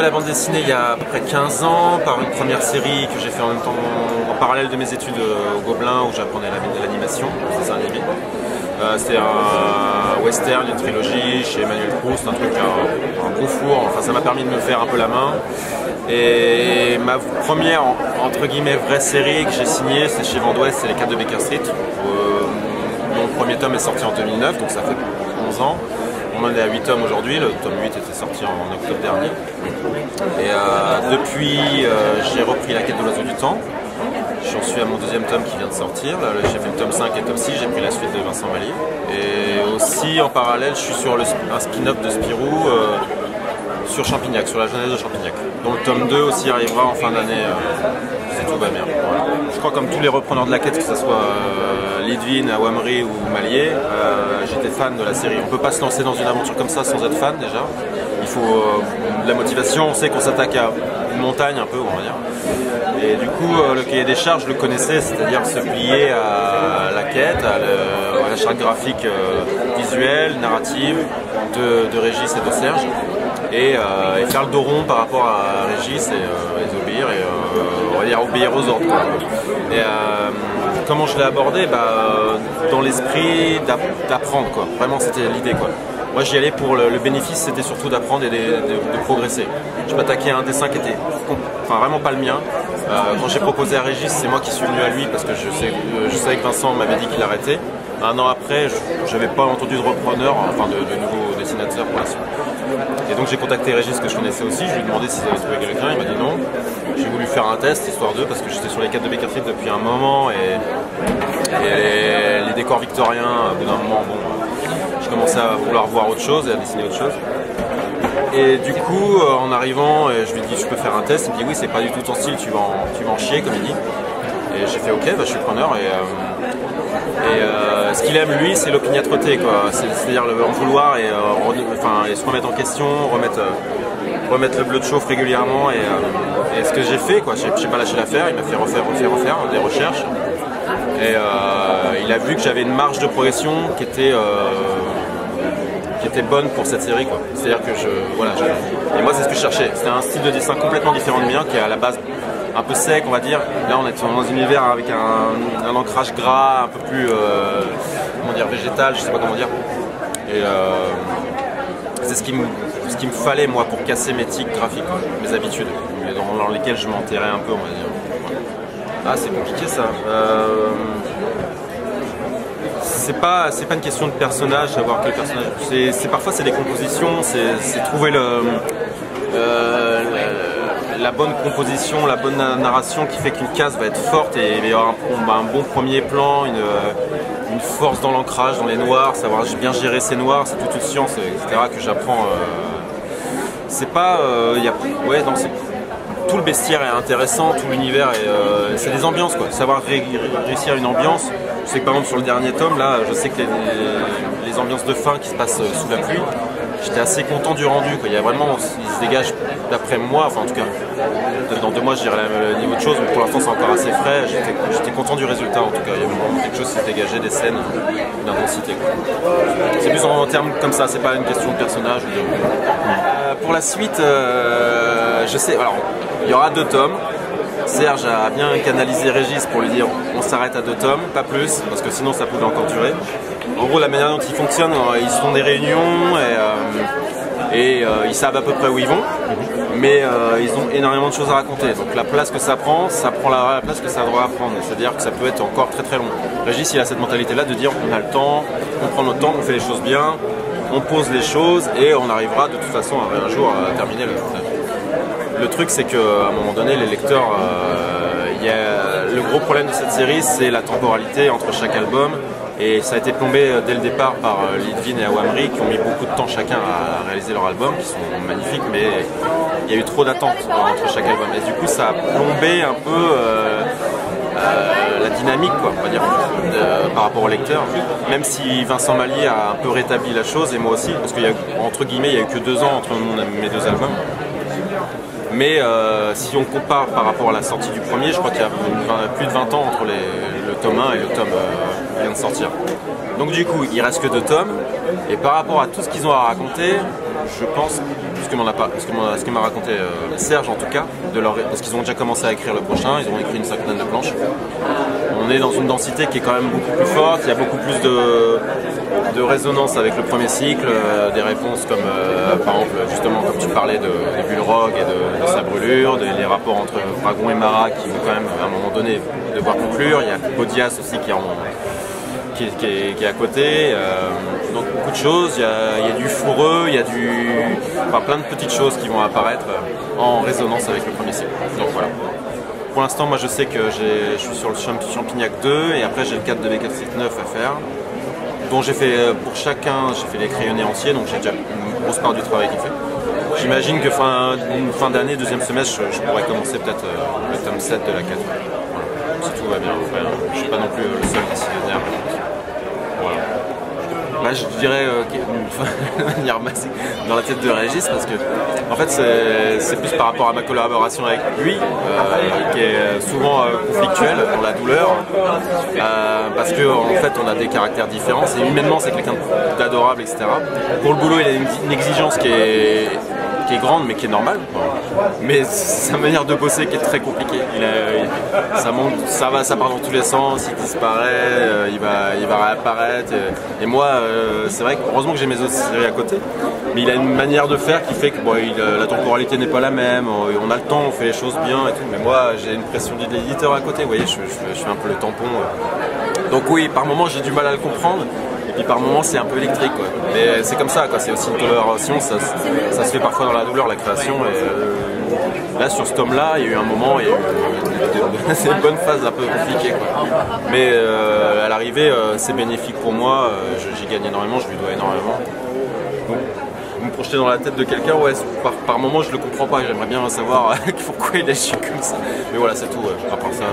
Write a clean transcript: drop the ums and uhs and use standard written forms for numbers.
la bande dessinée il y a à peu près 15 ans par une première série que j'ai fait en même temps en parallèle de mes études au Gobelin où j'apprenais l'animation, c'est un anime. C'était un western, une trilogie chez Emmanuel Proust, un truc, un gros four, enfin ça m'a permis de me faire un peu la main. Et ma première, entre guillemets, vraie série que j'ai signée, c'est chez Vent d'Ouest, c'est Les 4 de Baker Street. Mon premier tome est sorti en 2009, donc ça fait 11 ans. On en est à 8 tomes aujourd'hui, le tome 8 était sorti en octobre dernier. Et depuis, j'ai repris La Quête de l'Oiseau du Temps. J'en suis à mon deuxième tome qui vient de sortir. Là, j'ai fait le tome 5 et le tome 6, j'ai pris la suite de Vincent Vallier. Et aussi, en parallèle, je suis sur un spin-off de Spirou sur Champignac, sur la jeunesse de Champignac. Donc le tome 2 aussi arrivera en fin d'année, si tout va bien. Voilà. Je crois comme tous les repreneurs de la quête, que ce soit Lidvin, Awamri ou Malier, j'étais fan de la série. On ne peut pas se lancer dans une aventure comme ça sans être fan déjà. Il faut de la motivation, on sait qu'on s'attaque à une montagne un peu, on va dire. Et du coup, le cahier des charges, je le connaissais, c'est-à-dire se plier à la quête, à la charte graphique visuelle, narrative de Régis et de Serge. Et faire le dos rond par rapport à Régis et les obéir, et on va dire obéir aux ordres. Quoi. Et comment je l'ai abordé, dans l'esprit d'apprendre, quoi. Vraiment c'était l'idée, quoi. Moi j'y allais pour le bénéfice, c'était surtout d'apprendre et de progresser. Je m'attaquais à un dessin qui était vraiment pas le mien. Quand j'ai proposé à Régis, c'est moi qui suis venu à lui parce que je savais que Vincent m'avait dit qu'il arrêtait. Un an après, je n'avais pas entendu de repreneur, de nouveaux dessinateurs pour la suite. Et donc j'ai contacté Régis que je connaissais aussi, je lui ai demandé s'il avait trouvé quelqu'un, il m'a dit non. J'ai voulu faire un test, histoire d'eux, parce que j'étais sur les 4 de Baker Street depuis un moment et les décors victoriens, au bout d'un moment, je commençais à vouloir voir autre chose et à dessiner autre chose. Et du coup, en arrivant, je lui ai dit je peux faire un test, il me dit oui, c'est pas du tout ton style, tu vas en chier, comme il dit. Et j'ai fait ok, je suis preneur. Ce qu'il aime lui, c'est l'opiniâtreté, quoi. C'est-à-dire en vouloir et se remettre en question, remettre le bleu de chauffe régulièrement. Et ce que j'ai fait, quoi, j'ai pas lâché l'affaire, il m'a fait refaire des recherches. Et il a vu que j'avais une marge de progression qui était bonne pour cette série, quoi. C'est-à-dire que et moi c'est ce que je cherchais. C'était un style de dessin complètement différent du mien, qui est à la base un peu sec, on va dire. Là on est dans un univers avec un ancrage gras, un peu plus végétal, je sais pas comment dire. Et c'est ce qu'il me fallait moi pour casser mes tics graphiques, mes habitudes, dans lesquelles je m'enterrais un peu, on va dire. Voilà. Ah, c'est compliqué ça. C'est pas une question de personnage, savoir quel personnage. Parfois c'est des compositions, c'est trouver la bonne composition, la bonne narration qui fait qu'une case va être forte et il va y avoir un bon premier plan, une force dans l'ancrage, dans les noirs, savoir bien gérer ces noirs, c'est toute une science, etc. que j'apprends. C'est pas, tout le bestiaire est intéressant, tout l'univers c'est des ambiances, quoi. Savoir réussir une ambiance. Je sais que par exemple sur le dernier tome, là, je sais que les ambiances de fin qui se passent sous la pluie, j'étais assez content du rendu, quoi. Il y a vraiment, il se dégage d'après moi, enfin en tout cas, dans 2 mois je dirais le niveau de choses, mais pour l'instant c'est encore assez frais, j'étais content du résultat en tout cas, il y avait vraiment quelque chose qui s'est dégagé, des scènes, d'intensité. C'est plus en termes comme ça, c'est pas une question de personnage. Pour la suite, je sais, alors, il y aura 2 tomes. Serge a bien canalisé Régis pour lui dire on s'arrête à 2 tomes, pas plus, parce que sinon ça pouvait encore durer. En gros, la manière dont ils fonctionnent, ils se font des réunions et ils savent à peu près où ils vont, mais ils ont énormément de choses à raconter. Donc la place que ça prend la place que ça doit prendre. C'est-à-dire que ça peut être encore très très long. Régis, il a cette mentalité-là de dire on a le temps, on prend notre temps, on fait les choses bien, on pose les choses et on arrivera de toute façon un jour à terminer le truc, c'est qu'à un moment donné, les lecteurs, le gros problème de cette série, c'est la temporalité entre chaque album. Et ça a été plombé dès le départ par Lidvin et Awamri, qui ont mis beaucoup de temps chacun à réaliser leur album, qui sont magnifiques, mais il y a eu trop d'attentes entre chaque album. Et du coup, ça a plombé un peu la dynamique, quoi, on va dire, par rapport au lecteur. Même si Vincent Vallier a un peu rétabli la chose, et moi aussi, parce qu'entre guillemets, il n'y a eu que 2 ans entre mes 2 albums. Mais si on compare par rapport à la sortie du premier, je crois qu'il y a plus de 20 ans entre le tome 1 et le tome qui vient de sortir. Donc du coup, il reste que 2 tomes, et par rapport à tout ce qu'ils ont à raconter, je pense, ce que m'a raconté Serge en tout cas, parce qu'ils ont déjà commencé à écrire le prochain, ils ont écrit une 50aine de planches. On est dans une densité qui est quand même beaucoup plus forte, il y a beaucoup plus de résonance avec le premier cycle, des réponses comme par exemple justement comme tu parlais de Bulrog et de sa brûlure, les rapports entre Dragon et Mara qui vont quand même à un moment donné devoir conclure, il y a Bodias aussi qui est à côté, donc beaucoup de choses, il y a du fourreux, il y a plein de petites choses qui vont apparaître en résonance avec le premier cycle. Donc voilà. Pour l'instant, moi je sais que je suis sur le Champignac 2 et après j'ai le 4 de B469 à faire, dont j'ai fait pour chacun, j'ai fait les crayonnés entiers, donc j'ai déjà une grosse part du travail qui est fait. J'imagine que fin d'année, deuxième semestre, je pourrais commencer peut-être le tome 7 de la 4. Voilà. Si tout va bien, enfin, je ne suis pas non plus le seul décisionnaire. Voilà. Bah, je dirais de manière basique dans la tête de Régis, parce que en fait c'est plus par rapport à ma collaboration avec lui qui est souvent conflictuelle dans la douleur, parce que en fait on a des caractères différents, et humainement c'est quelqu'un d'adorable, etc. Pour le boulot il a une exigence qui est grande mais qui est normale, mais sa manière de bosser qui est très compliquée. Ça part dans tous les sens, il disparaît, il va réapparaître, et moi c'est vrai que heureusement que j'ai mes autres séries à côté, mais il a une manière de faire qui fait que bon, la temporalité n'est pas la même, on a le temps, on fait les choses bien et tout, mais moi j'ai une pression de l'éditeur à côté, vous voyez, je fais un peu le tampon, donc oui, par moments j'ai du mal à le comprendre. Et puis par moments c'est un peu électrique, quoi. Mais c'est comme ça, quoi. C'est aussi une tolération, ça se fait parfois dans la douleur, la création. Et là sur ce tome là, il y a eu un moment, il y a eu une bonne phase un peu compliquée, quoi. Mais à l'arrivée c'est bénéfique pour moi, j'y gagne énormément, je lui dois énormément. Donc, me projeter dans la tête de quelqu'un, ouais, par moment je le comprends pas, j'aimerais bien savoir pourquoi il agit comme ça. Mais voilà, c'est tout, à part ça.